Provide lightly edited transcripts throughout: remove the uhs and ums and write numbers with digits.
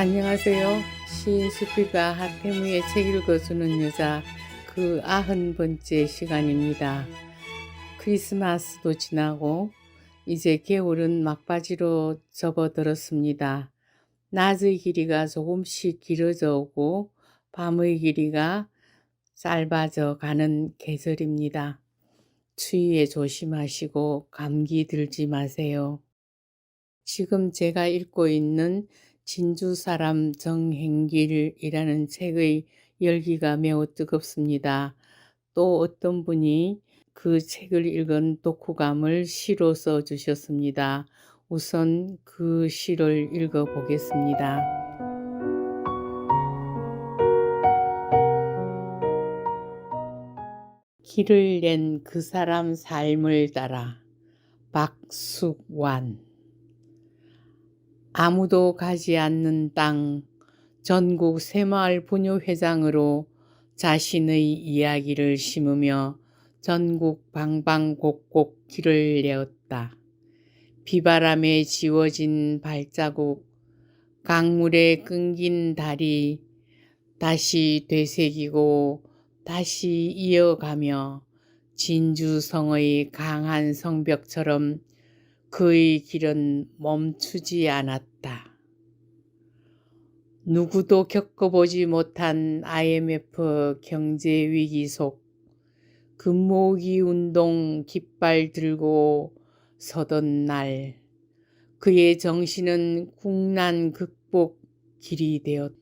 안녕하세요. 시인 수피가 하태무의 책 읽어주는 여자 그 90번째 시간입니다. 크리스마스도 지나고 이제 겨울은 막바지로 접어들었습니다. 낮의 길이가 조금씩 길어져 오고 밤의 길이가 짧아져 가는 계절입니다. 추위에 조심하시고 감기 들지 마세요. 지금 제가 읽고 있는 진주 사람 정행길이라는 책의 열기가 매우 뜨겁습니다. 또 어떤 분이 그 책을 읽은 독후감을 시로 써주셨습니다. 우선 그 시를 읽어보겠습니다. 길을 낸 그 사람 삶을 따라 박숙완. 아무도 가지 않는 땅, 전국 새마을 분유회장으로 자신의 이야기를 심으며 전국 방방곡곡 길을 내었다. 비바람에 지워진 발자국, 강물에 끊긴 다리, 다시 되새기고 다시 이어가며 진주성의 강한 성벽처럼 그의 길은 멈추지 않았다. 누구도 겪어보지 못한 IMF 경제위기 속 금모으기 운동 깃발 들고 서던 날, 그의 정신은 국난 극복 길이 되었다.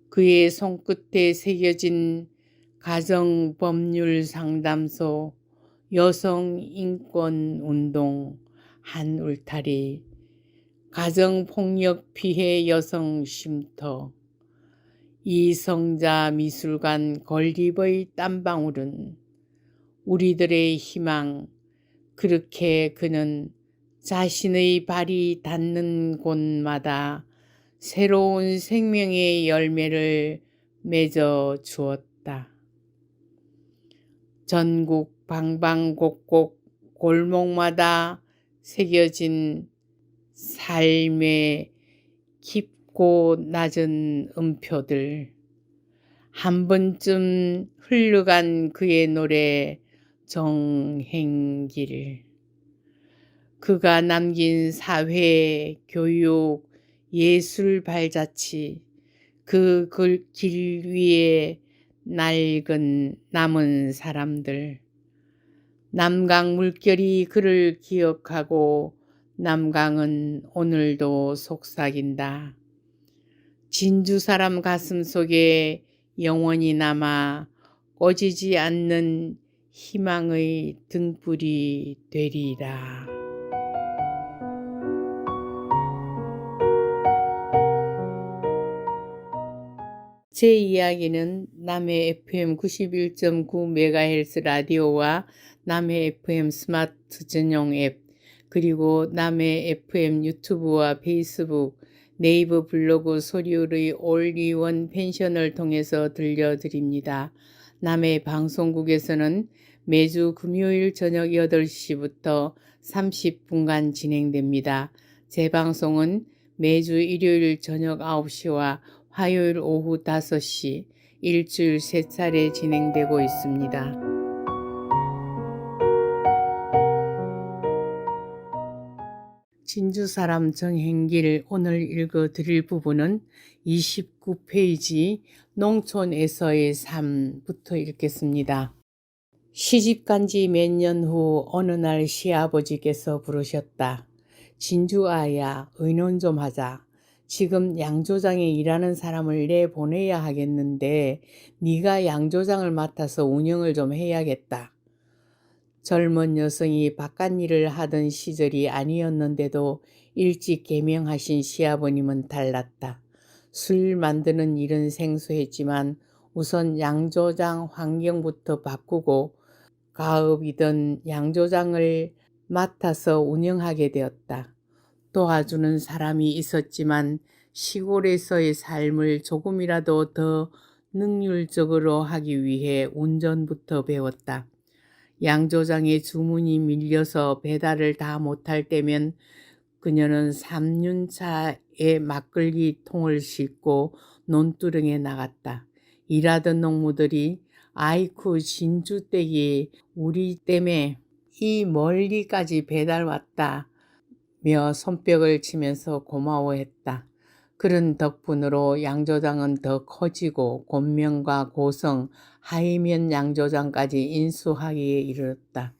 그의 손끝에 새겨진 가정법률 상담소, 여성인권운동 한 울타리, 가정폭력 피해 여성 쉼터, 이성자 미술관 건립의 땀방울은 우리들의 희망. 그렇게 그는 자신의 발이 닿는 곳마다 새로운 생명의 열매를 맺어 주었다. 전국 방방곡곡 골목마다 새겨진 삶의 깊고 낮은 음표들, 한 번쯤 흘러간 그의 노래 정행길, 그가 남긴 사회, 교육, 예술 발자취, 그 길 위에 낡은 남은 사람들, 남강 물결이 그를 기억하고 남강은 오늘도 속삭인다. 진주 사람 가슴 속에 영원히 남아 꺼지지 않는 희망의 등불이 되리라. 제 이야기는 남해 FM 91.9MHz 라디오와 남해 FM 스마트 전용 앱, 그리고 남해 FM 유튜브와 페이스북, 네이버 블로그 소리의 올리원 펜션을 통해서 들려드립니다. 남해 방송국에서는 매주 금요일 저녁 8시부터 30분간 진행됩니다. 재방송은 매주 일요일 저녁 9시와 화요일 오후 5시 일주일 3차례 진행되고 있습니다. 진주 사람 정행길 오늘 읽어드릴 부분은 29페이지 농촌에서의 삶부터 읽겠습니다. 시집간 지 몇 년 후 어느 날 시아버지께서 부르셨다. 진주아야, 의논 좀 하자. 지금 양조장에 일하는 사람을 내보내야 하겠는데 네가 양조장을 맡아서 운영을 좀 해야겠다. 젊은 여성이 바깥 일을 하던 시절이 아니었는데도 일찍 개명하신 시아버님은 달랐다. 술 만드는 일은 생소했지만 우선 양조장 환경부터 바꾸고 가업이던 양조장을 맡아서 운영하게 되었다. 도와주는 사람이 있었지만 시골에서의 삶을 조금이라도 더 능률적으로 하기 위해 운전부터 배웠다. 양조장에 주문이 밀려서 배달을 다 못할 때면 그녀는 3륜차에 막걸리 통을 싣고 논두렁에 나갔다. 일하던 농부들이 "아이쿠 진주떼기 우리 때문에 이 멀리까지 배달 왔다." 며 손뼉을 치면서 고마워했다. 그런 덕분으로 양조장은 더 커지고 곤면과 고성, 하이면 양조장까지 인수하기에 이르렀다.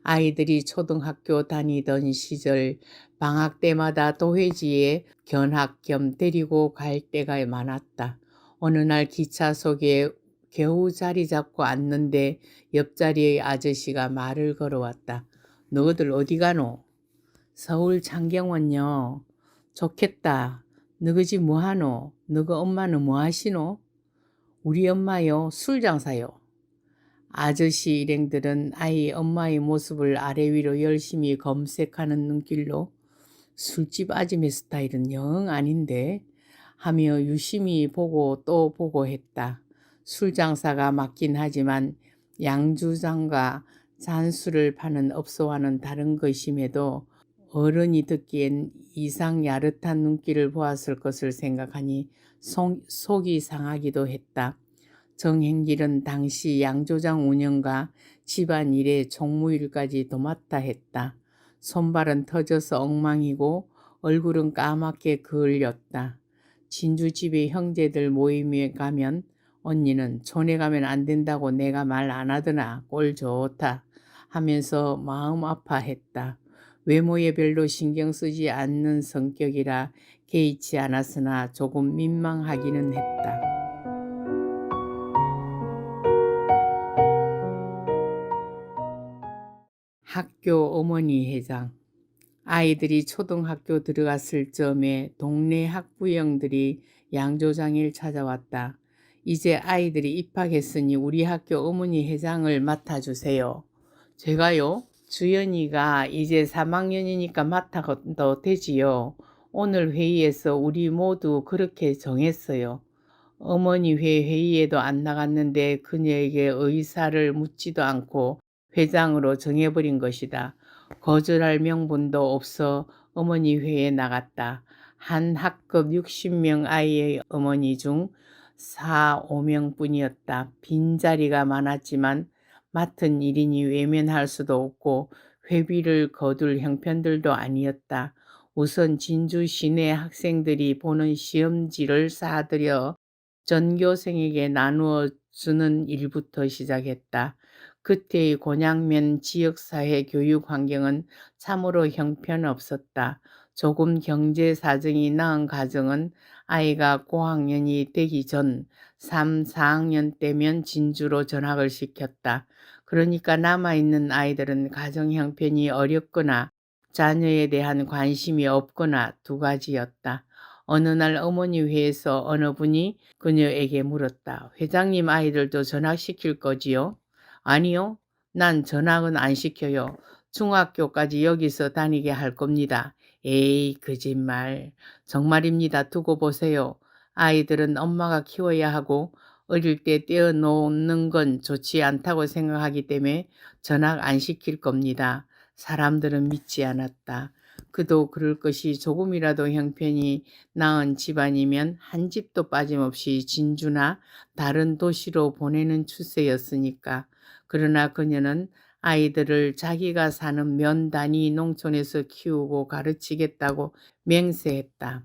아이들이 초등학교 다니던 시절 방학 때마다 도회지에 견학 겸 데리고 갈 때가 많았다. 어느 날 기차 속에 겨우 자리 잡고 앉는데 옆자리의 아저씨가 말을 걸어왔다. "너희들 어디 가노?" "서울 창경원요." "좋겠다. 너희 집 뭐하노? 너희 엄마는 뭐하시노?" "우리 엄마요, 술 장사요." 아저씨 일행들은 아이 엄마의 모습을 아래 위로 열심히 검색하는 눈길로 "술집 아줌의 스타일은 영 아닌데?" 하며 유심히 보고 또 보고 했다. 술 장사가 맞긴 하지만 양주장과 잔술을 파는 업소와는 다른 것임에도 어른이 듣기엔 이상 야릇한 눈길을 보았을 것을 생각하니 속이 상하기도 했다. 정행길은 당시 양조장 운영과 집안일에 총무일까지 도맡아 했다. 손발은 터져서 엉망이고 얼굴은 까맣게 그을렸다. 진주집의 형제들 모임에 가면 언니는 "촌에 가면 안 된다고 내가 말 안 하더나 꼴 좋다." 하면서 마음 아파했다. 외모에 별로 신경 쓰지 않는 성격이라 개의치 않았으나 조금 민망하기는 했다. 학교 어머니 회장. 아이들이 초등학교 들어갔을 즈음에 동네 학부형들이 양조장을 찾아왔다. "이제 아이들이 입학했으니 우리 학교 어머니 회장을 맡아주세요." "제가요? 주연이가 이제 3학년이니까 맡아도 되지요. 오늘 회의에서 우리 모두 그렇게 정했어요." 어머니회 회의에도 안 나갔는데 그녀에게 의사를 묻지도 않고 회장으로 정해버린 것이다. 거절할 명분도 없어 어머니회에 나갔다. 한 학급 60명 아이의 어머니 중 4, 5명뿐이었다. 빈자리가 많았지만 맡은 일이니 외면할 수도 없고 회비를 거둘 형편들도 아니었다. 우선 진주 시내 학생들이 보는 시험지를 사들여 전교생에게 나누어 주는 일부터 시작했다. 그때의 곤양면 지역사회 교육 환경은 참으로 형편없었다. 조금 경제 사정이 나은 가정은 아이가 고학년이 되기 전 3, 4학년 때면 진주로 전학을 시켰다. 그러니까 남아있는 아이들은 가정 형편이 어렵거나 자녀에 대한 관심이 없거나 두 가지였다. 어느 날 어머니회에서 어느 분이 그녀에게 물었다. "회장님 아이들도 전학시킬 거지요?" "아니요. 난 전학은 안 시켜요. 중학교까지 여기서 다니게 할 겁니다." "에이, 거짓말." "정말입니다. 두고 보세요. 아이들은 엄마가 키워야 하고 어릴 때 떼어놓는 건 좋지 않다고 생각하기 때문에 전학 안 시킬 겁니다." 사람들은 믿지 않았다. 그도 그럴 것이 조금이라도 형편이 나은 집안이면 한 집도 빠짐없이 진주나 다른 도시로 보내는 추세였으니까. 그러나 그녀는 아이들을 자기가 사는 면 단위 농촌에서 키우고 가르치겠다고 맹세했다.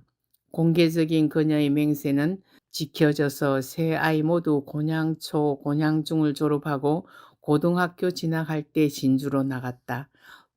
공개적인 그녀의 맹세는 지켜져서 세 아이 모두 곤양초, 곤양중을 졸업하고 고등학교 진학할 때 진주로 나갔다.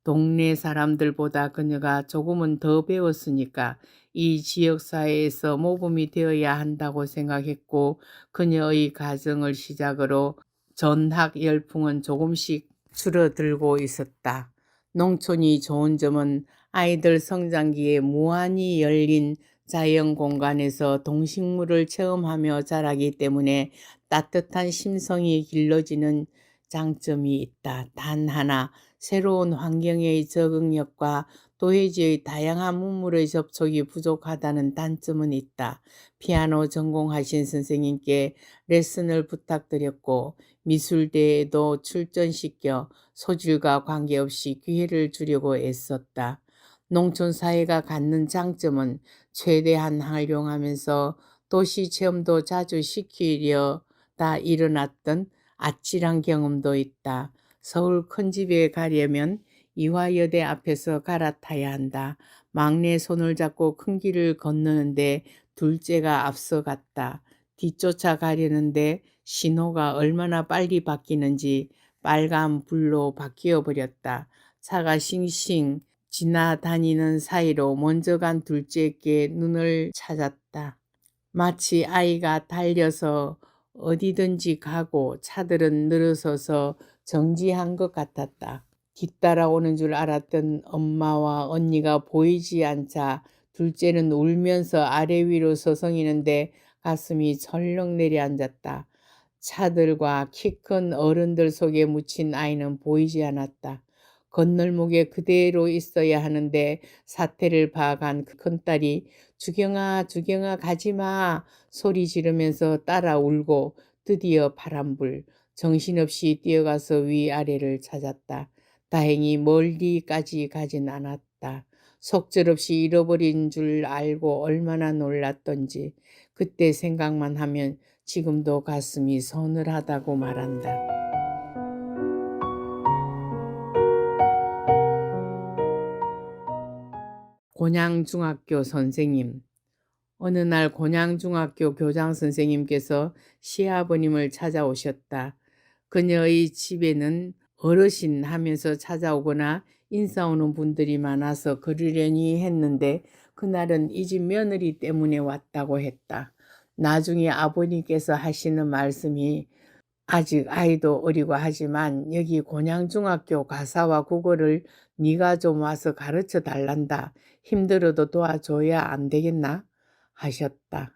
동네 사람들보다 그녀가 조금은 더 배웠으니까 이 지역사회에서 모범이 되어야 한다고 생각했고 그녀의 가정을 시작으로 전학 열풍은 조금씩 줄어들고 있었다. 농촌이 좋은 점은 아이들 성장기에 무한히 열린 자연 공간에서 동식물을 체험하며 자라기 때문에 따뜻한 심성이 길러지는 장점이 있다. 단 하나, 새로운 환경의 적응력과 도해지의 다양한 문물의 접촉이 부족하다는 단점은 있다. 피아노 전공하신 선생님께 레슨을 부탁드렸고 미술대회도 출전시켜 소질과 관계없이 기회를 주려고 애썼다. 농촌 사회가 갖는 장점은 최대한 활용하면서 도시 체험도 자주 시키려다 일어났던 아찔한 경험도 있다. 서울 큰 집에 가려면 이화여대 앞에서 갈아타야 한다. 막내 손을 잡고 큰 길을 건너는데 둘째가 앞서갔다. 뒤쫓아 가려는데 신호가 얼마나 빨리 바뀌는지 빨간 불로 바뀌어 버렸다. 차가 싱싱 지나다니는 사이로 먼저 간 둘째께 눈을 찾았다. 마치 아이가 달려서 어디든지 가고 차들은 늘어서서 정지한 것 같았다. 뒤따라오는 줄 알았던 엄마와 언니가 보이지 않자 둘째는 울면서 아래 위로 서성이는데 가슴이 철렁 내려앉았다. 차들과 키 큰 어른들 속에 묻힌 아이는 보이지 않았다. 건널목에 그대로 있어야 하는데 사태를 봐간 그 큰딸이 주경아 주경아 가지마 소리 지르면서 따라 울고 드디어 파란불 정신없이 뛰어가서 위아래를 찾았다. 다행히 멀리까지 가진 않았다. 속절없이 잃어버린 줄 알고 얼마나 놀랐던지 그때 생각만 하면 지금도 가슴이 서늘하다고 말한다. 곤양중학교 선생님. 어느 날 곤양중학교 교장 선생님께서 시아버님을 찾아오셨다. 그녀의 집에는 어르신 하면서 찾아오거나 인사 오는 분들이 많아서 그러려니 했는데 그날은 이 집 며느리 때문에 왔다고 했다. 나중에 아버님께서 하시는 말씀이 아직 아이도 어리고 하지만 여기 곤양중학교 가사와 국어를 네가 좀 와서 가르쳐 달란다. 힘들어도 도와줘야 안 되겠나? 하셨다.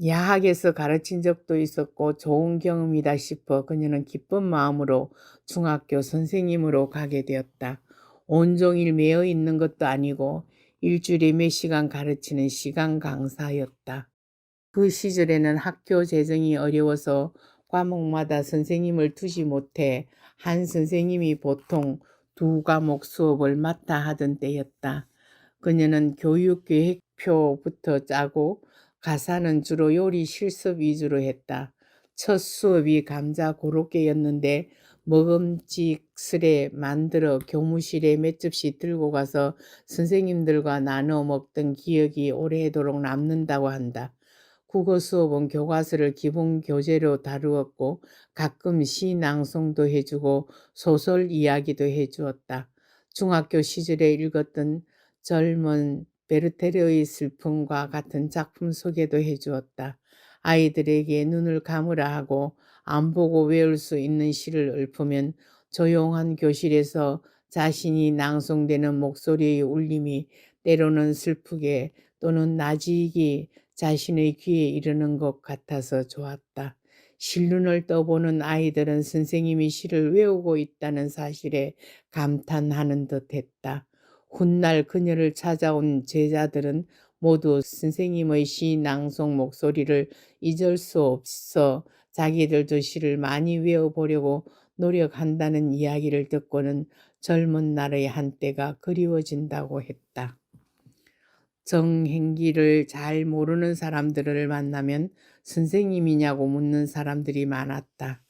야학에서 가르친 적도 있었고 좋은 경험이다 싶어 그녀는 기쁜 마음으로 중학교 선생님으로 가게 되었다. 온종일 매여 있는 것도 아니고 일주일에 몇 시간 가르치는 시간 강사였다. 그 시절에는 학교 재정이 어려워서 과목마다 선생님을 두지 못해 한 선생님이 보통 2과목 수업을 맡아 하던 때였다. 그녀는 교육계획표부터 짜고 가사는 주로 요리 실습 위주로 했다. 첫 수업이 감자 고로케였는데 먹음직스레 만들어 교무실에 몇 접시 들고 가서 선생님들과 나눠 먹던 기억이 오래도록 남는다고 한다. 국어 수업은 교과서를 기본 교재로 다루었고 가끔 시 낭송도 해주고 소설 이야기도 해주었다. 중학교 시절에 읽었던 젊은 베르테르의 슬픔과 같은 작품 소개도 해주었다. 아이들에게 눈을 감으라 하고 안 보고 외울 수 있는 시를 읊으면 조용한 교실에서 자신이 낭송되는 목소리의 울림이 때로는 슬프게 또는 나직이 자신의 귀에 이르는 것 같아서 좋았다. 실눈을 떠보는 아이들은 선생님이 시를 외우고 있다는 사실에 감탄하는 듯 했다. 훗날 그녀를 찾아온 제자들은 모두 선생님의 시 낭송 목소리를 잊을 수 없어 자기들도 시를 많이 외워보려고 노력한다는 이야기를 듣고는 젊은 날의 한때가 그리워진다고 했다. 정행기를 잘 모르는 사람들을 만나면 선생님이냐고 묻는 사람들이 많았다.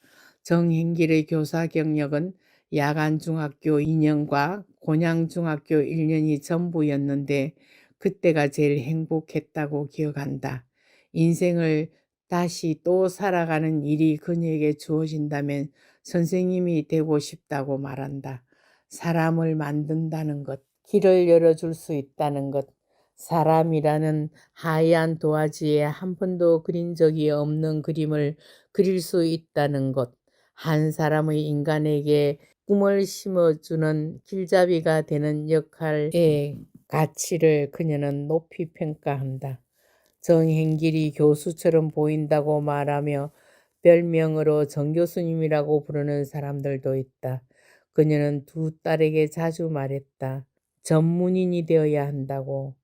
정행길의 교사 경력은 야간중학교 2년과 곤양중학교 1년이 전부였는데 그때가 제일 행복했다고 기억한다. 인생을 다시 또 살아가는 일이 그녀에게 주어진다면 선생님이 되고 싶다고 말한다. 사람을 만든다는 것, 길을 열어줄 수 있다는 것, 사람이라는 하얀 도화지에 한 번도 그린 적이 없는 그림을 그릴 수 있다는 것, 한 사람의 인간에게 꿈을 심어주는 길잡이가 되는 역할의 가치를 그녀는 높이 평가한다. 정행길이 교수처럼 보인다고 말하며 별명으로 정 교수님이라고 부르는 사람들도 있다. 그녀는 두 딸에게 자주 말했다. 전문인이 되어야 한다고.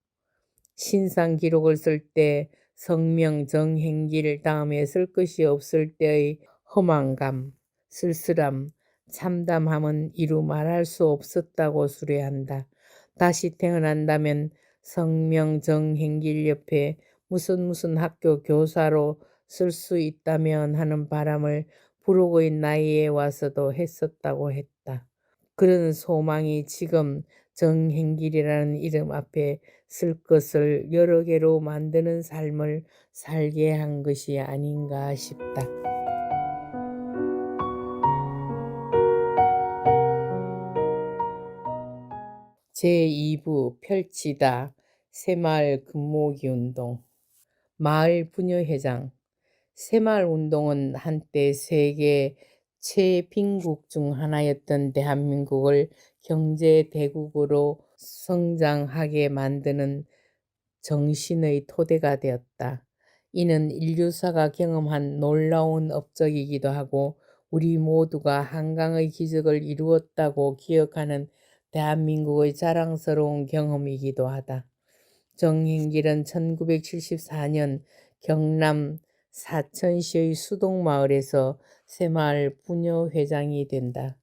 신상 기록을 쓸 때 성명 정행길 다음에 쓸 것이 없을 때의 허망감, 쓸쓸함, 참담함은 이루 말할 수 없었다고 수레한다. 다시 태어난다면 성명 정행길 옆에 무슨 학교 교사로 쓸 수 있다면 하는 바람을 부르고인 나이에 와서도 했었다고 했다. 그런 소망이 지금 정행길이라는 이름 앞에 쓸 것을 여러 개로 만드는 삶을 살게 한 것이 아닌가 싶다. 제2부 펼치다 새마을 금모기 운동. 마을 부녀회장. 새마을운동은 한때 세계 최빈국 중 하나였던 대한민국을 경제대국으로 성장하게 만드는 정신의 토대가 되었다. 이는 인류사가 경험한 놀라운 업적이기도 하고 우리 모두가 한강의 기적을 이루었다고 기억하는 대한민국의 자랑스러운 경험이기도 하다. 정행길은 1974년 경남 사천시의 수동마을에서 새마을 부녀회장이 된다.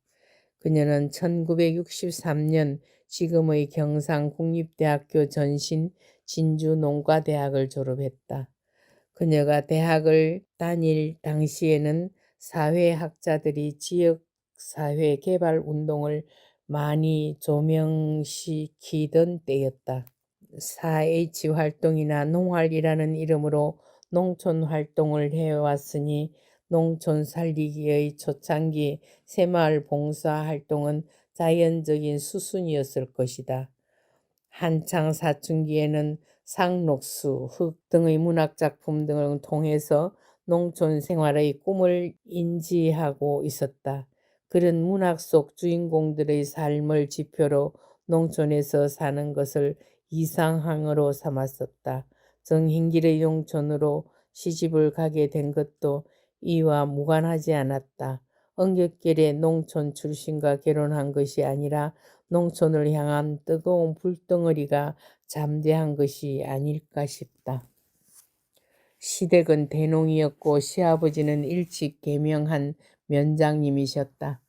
그녀는 1963년 지금의 경상국립대학교 전신 진주농과대학을 졸업했다. 그녀가 대학을 다닐 당시에는 사회학자들이 지역사회 개발 운동을 많이 조명시키던 때였다. 4H 활동이나 농활이라는 이름으로 농촌 활동을 해왔으니 농촌 살리기의 초창기 새마을 봉사 활동은 자연적인 수순이었을 것이다. 한창 사춘기에는 상록수, 흙 등의 문학작품 등을 통해서 농촌 생활의 꿈을 인지하고 있었다. 그런 문학 속 주인공들의 삶을 지표로 농촌에서 사는 것을 이상항으로 삼았었다. 정행길의 농촌으로 시집을 가게 된 것도 이와 무관하지 않았다. 엉겹결에 농촌 출신과 결혼한 것이 아니라 농촌을 향한 뜨거운 불덩어리가 잠재한 것이 아닐까 싶다. 시댁은 대농이었고 시아버지는 일찍 개명한 면장님이셨다.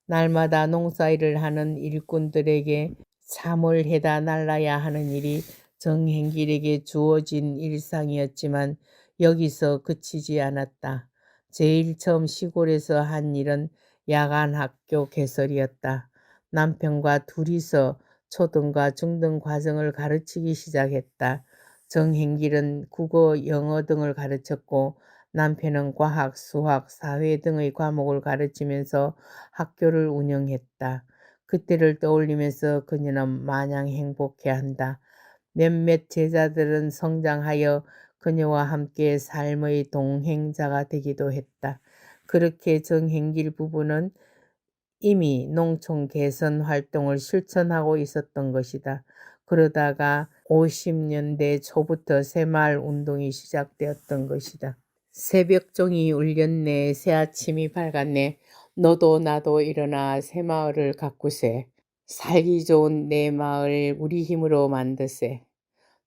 날마다 농사일을 하는 일꾼들에게 잠을 해다 날라야 하는 일이 정행길에게 주어진 일상이었지만 여기서 그치지 않았다. 제일 처음 시골에서 한 일은 야간 학교 개설이었다. 남편과 둘이서 초등과 중등 과정을 가르치기 시작했다. 정행길은 국어, 영어 등을 가르쳤고 남편은 과학, 수학, 사회 등의 과목을 가르치면서 학교를 운영했다. 그때를 떠올리면서 그녀는 마냥 행복해한다. 몇몇 제자들은 성장하여 그녀와 함께 삶의 동행자가 되기도 했다. 그렇게 정행길 부부는 이미 농촌 개선 활동을 실천하고 있었던 것이다. 그러다가 50년대 초부터 새마을 운동이 시작되었던 것이다. 새벽종이 울렸네, 새아침이 밝았네, 너도 나도 일어나 새마을을 가꾸세. 살기 좋은 내 마을 우리 힘으로 만드세.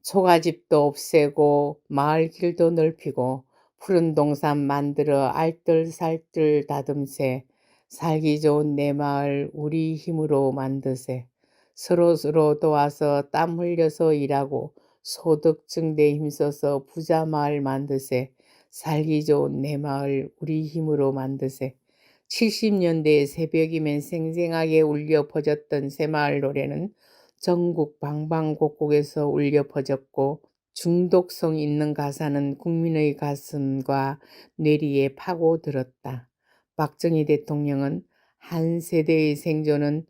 초가집도 없애고 마을 길도 넓히고 푸른 동산 만들어 알뜰살뜰 다듬세. 살기 좋은 내 마을 우리 힘으로 만드세. 서로서로 도와서 땀 흘려서 일하고 소득 증대에 힘써서 부자 마을 만드세. 살기 좋은 내 마을 우리 힘으로 만드세. 70년대 새벽이면 생생하게 울려 퍼졌던 새마을 노래는 전국 방방곡곡에서 울려 퍼졌고 중독성 있는 가사는 국민의 가슴과 뇌리에 파고들었다. 박정희 대통령은 한 세대의 생존은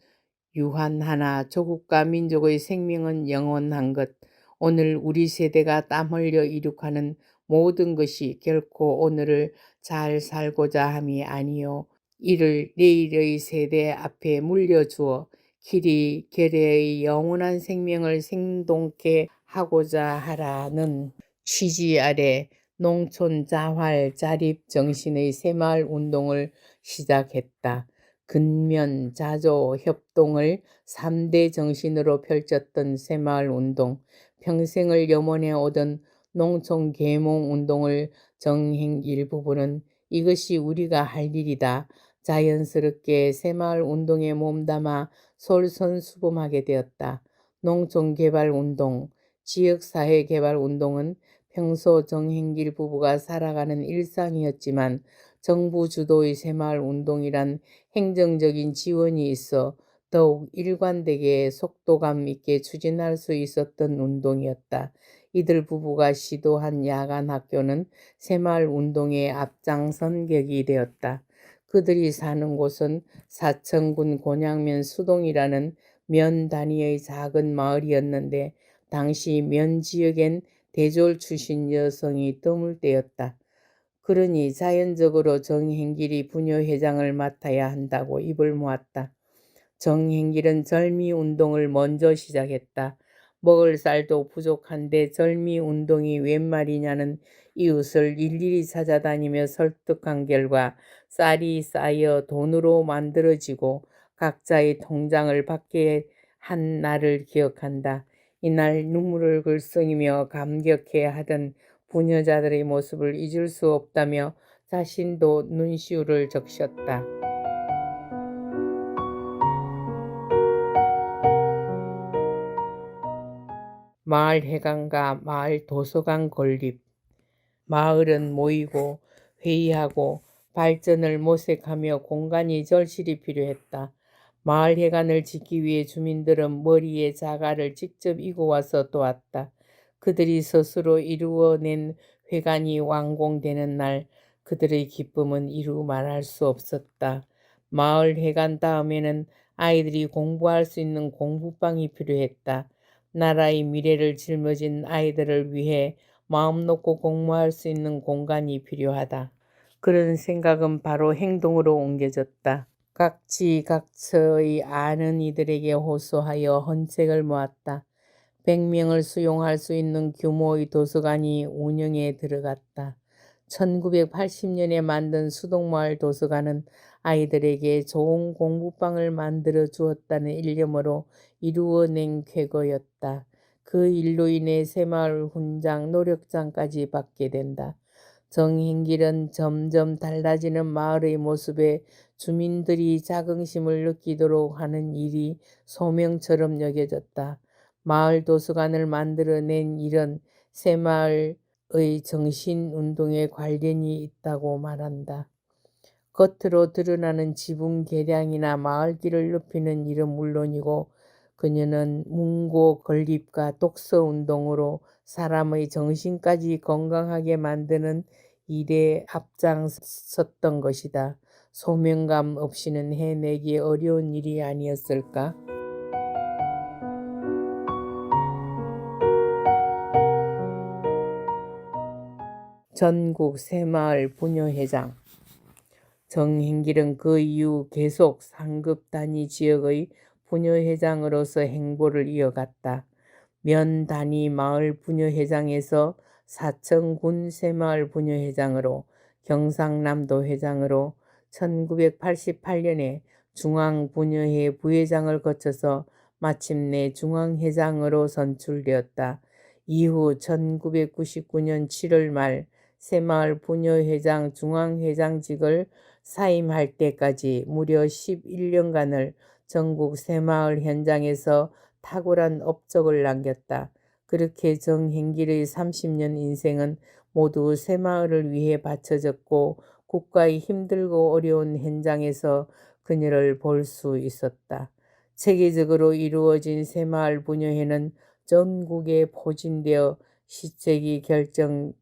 유한하나 조국과 민족의 생명은 영원한 것. 오늘 우리 세대가 땀 흘려 이룩하는 모든 것이 결코 오늘을 잘 살고자 함이 아니요 이를 내일의 세대 앞에 물려주어 길이 결의의 영원한 생명을 생동케 하고자 하라는 취지 아래 농촌 자활 자립 정신의 새마을 운동을 시작했다. 근면 자조 협동을 3대 정신으로 펼쳤던 새마을 운동, 평생을 염원해 오던 농촌 계몽 운동을 정행길 부부는 이것이 우리가 할 일이다. 자연스럽게 새마을 운동에 몸담아 솔선수범하게 되었다. 농촌개발운동, 지역사회개발운동은 평소 정행길 부부가 살아가는 일상이었지만 정부 주도의 새마을운동이란 행정적인 지원이 있어 더욱 일관되게 속도감 있게 추진할 수 있었던 운동이었다. 이들 부부가 시도한 야간 학교는 새마을운동의 앞장선 격이 되었다. 그들이 사는 곳은 사천군 곤양면 수동이라는 면 단위의 작은 마을이었는데 당시 면 지역엔 대졸 출신 여성이 드물 때였다. 그러니 자연적으로 정행길이 부녀회장을 맡아야 한다고 입을 모았다. 정행길은 절미운동을 먼저 시작했다. 먹을 쌀도 부족한데 절미운동이 웬 말이냐는 이웃을 일일이 찾아다니며 설득한 결과 쌀이 쌓여 돈으로 만들어지고 각자의 통장을 받게 한 날을 기억한다. 이날 눈물을 글썽이며 감격해 하던 부녀자들의 모습을 잊을 수 없다며 자신도 눈시울을 적셨다. 마을 회관과 마을 도서관 건립. 마을은 모이고 회의하고 발전을 모색하며 공간이 절실히 필요했다. 마을 회관을 짓기 위해 주민들은 머리에 자갈을 직접 이고 와서 도왔다. 그들이 스스로 이루어낸 회관이 완공되는 날 그들의 기쁨은 이루 말할 수 없었다. 마을 회관 다음에는 아이들이 공부할 수 있는 공부방이 필요했다. 나라의 미래를 짊어진 아이들을 위해 마음 놓고 공부할 수 있는 공간이 필요하다. 그런 생각은 바로 행동으로 옮겨졌다. 각지각처의 아는 이들에게 호소하여 헌책을 모았다. 100명을 수용할 수 있는 규모의 도서관이 운영에 들어갔다. 1980년에 만든 수동마을 도서관은 아이들에게 좋은 공부방을 만들어 주었다는 일념으로 이루어낸 쾌거였다. 그 일로 인해 새마을 훈장, 노력장까지 받게 된다. 정행길은 점점 달라지는 마을의 모습에 주민들이 자긍심을 느끼도록 하는 일이 소명처럼 여겨졌다. 마을 도서관을 만들어낸 일은 새마을의 정신운동에 관련이 있다고 말한다. 겉으로 드러나는 지붕 개량이나 마을길을 높이는 일은 물론이고 그녀는 문고 건립과 독서 운동으로 사람의 정신까지 건강하게 만드는 일에 앞장섰던 것이다. 소명감 없이는 해내기 어려운 일이 아니었을까? 전국 새마을 부녀회장. 정행길은 그 이후 계속 상급 단위 지역의 부녀회장으로서 행보를 이어갔다. 면 단위 마을 부녀회장에서 사천군 새마을 부녀회장으로, 경상남도 회장으로, 1988년에 중앙부녀회 부회장을 거쳐서 마침내 중앙회장으로 선출되었다. 이후 1999년 7월 말 새마을 부녀회장 중앙회장직을 사임할 때까지 무려 11년간을 전국 새마을 현장에서 탁월한 업적을 남겼다. 그렇게 정행길의 30년 인생은 모두 새마을을 위해 바쳐졌고 국가의 힘들고 어려운 현장에서 그녀를 볼 수 있었다. 체계적으로 이루어진 새마을 부녀회는 전국에 포진되어 시책이 결정되면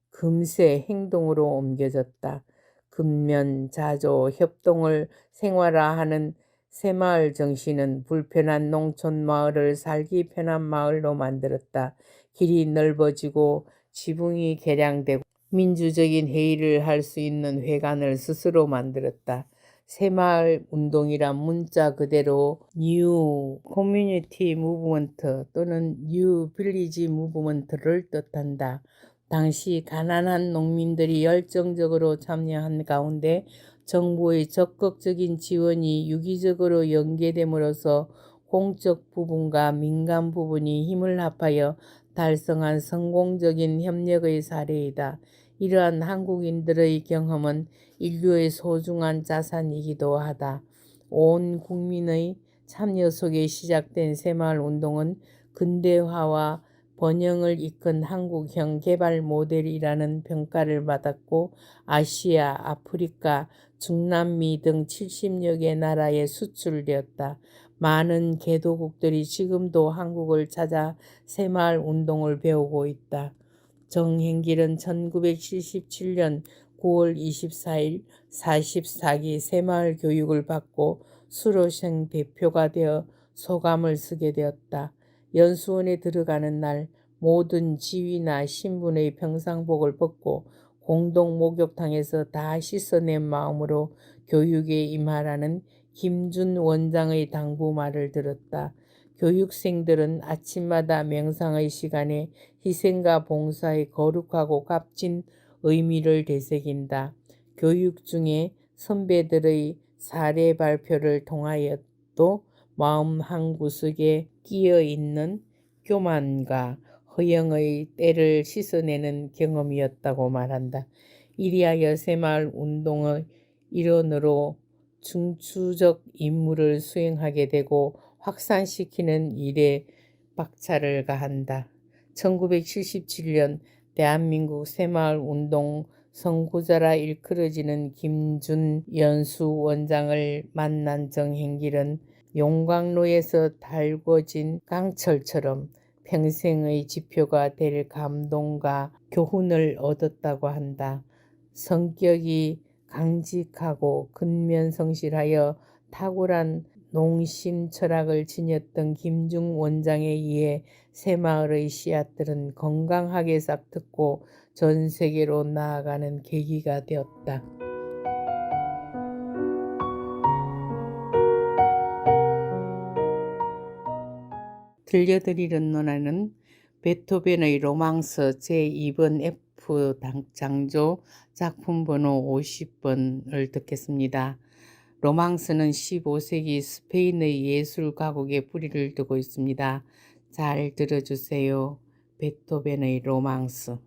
금세 행동으로 옮겨졌다. 근면, 자조, 협동을 생활화하는 새마을 정신은 불편한 농촌 마을을 살기 편한 마을로 만들었다. 길이 넓어지고 지붕이 개량되고 민주적인 회의를 할 수 있는 회관을 스스로 만들었다. 새마을 운동이란 문자 그대로 뉴 커뮤니티 무브먼트 또는 뉴 빌리지 무브먼트를 뜻한다. 당시 가난한 농민들이 열정적으로 참여한 가운데 정부의 적극적인 지원이 유기적으로 연계됨으로써 공적 부분과 민간 부분이 힘을 합하여 달성한 성공적인 협력의 사례이다. 이러한 한국인들의 경험은 인류의 소중한 자산이기도 하다. 온 국민의 참여 속에 시작된 새마을 운동은 근대화와 번영을 이끈 한국형 개발 모델이라는 평가를 받았고 아시아, 아프리카, 중남미 등 70여 개 나라에 수출되었다. 많은 개도국들이 지금도 한국을 찾아 새마을 운동을 배우고 있다. 정행길은 1977년 9월 24일 44기 새마을 교육을 받고 수료생 대표가 되어 소감을 쓰게 되었다. 연수원에 들어가는 날 모든 지위나 신분의 평상복을 벗고 공동 목욕탕에서 다 씻어낸 마음으로 교육에 임하라는 김준 원장의 당부 말을 들었다. 교육생들은 아침마다 명상의 시간에 희생과 봉사의 거룩하고 값진 의미를 되새긴다. 교육 중에 선배들의 사례 발표를 통하여도 마음 한구석에 끼어있는 교만과 허영의 때를 씻어내는 경험이었다고 말한다. 이리하여 새마을 운동의 일원으로 중추적 임무를 수행하게 되고 확산시키는 일에 박차를 가한다. 1977년 대한민국 새마을 운동 선구자라 일컬어지는 김준 연수원장을 만난 정행길은 용광로에서 달궈진 강철처럼 평생의 지표가 될 감동과 교훈을 얻었다고 한다. 성격이 강직하고 근면성실하여 탁월한 농심 철학을 지녔던 김중 원장에 의해 새마을의 씨앗들은 건강하게 싹트고 전 세계로 나아가는 계기가 되었다. 들려드리는 노래는 베토벤의 로망스 제2번 F 장조 작품 번호 50번을 듣겠습니다. 로망스는 15세기 스페인의 예술 가곡에 뿌리를 두고 있습니다. 잘 들어주세요. 베토벤의 로망스.